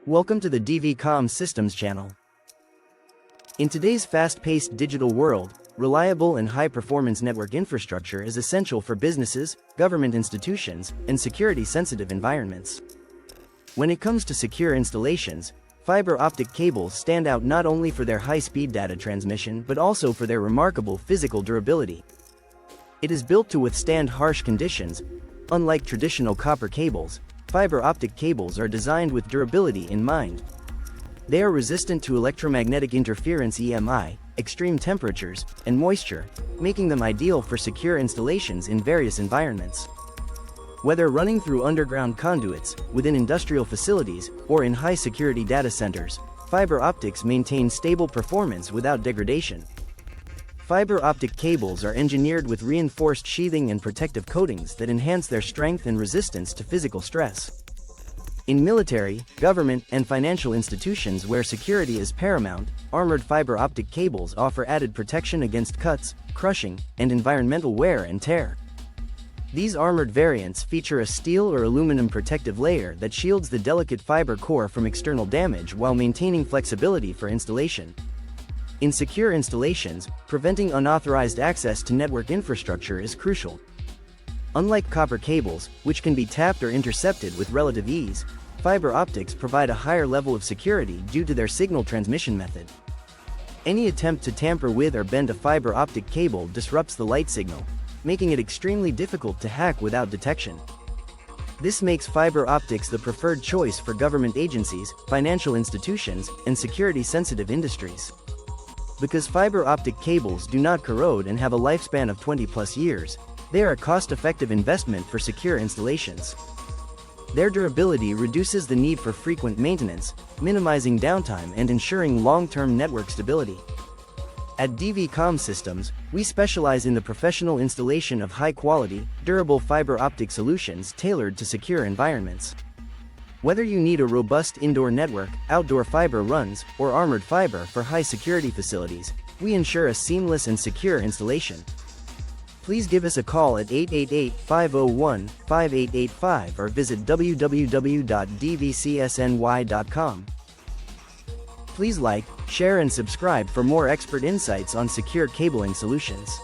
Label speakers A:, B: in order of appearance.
A: Welcome to the DVCom Systems channel. In today's fast-paced digital world, reliable and high-performance network infrastructure is essential for businesses, government institutions, and security-sensitive environments. When it comes to secure installations, fiber optic cables stand out not only for their high-speed data transmission but also for their remarkable physical durability. It is built to withstand harsh conditions. Unlike traditional copper cables, fiber optic cables are designed with durability in mind. They are resistant to electromagnetic interference (EMI), extreme temperatures, and moisture, making them ideal for secure installations in various environments. Whether running through underground conduits, within industrial facilities, or in high-security data centers, fiber optics maintain stable performance without degradation. Fiber optic cables are engineered with reinforced sheathing and protective coatings that enhance their strength and resistance to physical stress. In military, government, and financial institutions where security is paramount, armored fiber optic cables offer added protection against cuts, crushing, and environmental wear and tear. These armored variants feature a steel or aluminum protective layer that shields the delicate fiber core from external damage while maintaining flexibility for installation. In secure installations, preventing unauthorized access to network infrastructure is crucial. Unlike copper cables, which can be tapped or intercepted with relative ease, fiber optics provide a higher level of security due to their signal transmission method. Any attempt to tamper with or bend a fiber optic cable disrupts the light signal, making it extremely difficult to hack without detection. This makes fiber optics the preferred choice for government agencies, financial institutions, and security-sensitive industries. Because fiber optic cables do not corrode and have a lifespan of 20+ years, they are a cost-effective investment for secure installations. Their durability reduces the need for frequent maintenance, minimizing downtime and ensuring long-term network stability. At DVCom Systems, we specialize in the professional installation of high-quality, durable fiber optic solutions tailored to secure environments. Whether you need a robust indoor network, outdoor fiber runs, or armored fiber for high-security facilities, we ensure a seamless and secure installation. Please give us a call at 888-501-5885 or visit www.dvcsny.com. Please like, share and subscribe for more expert insights on secure cabling solutions.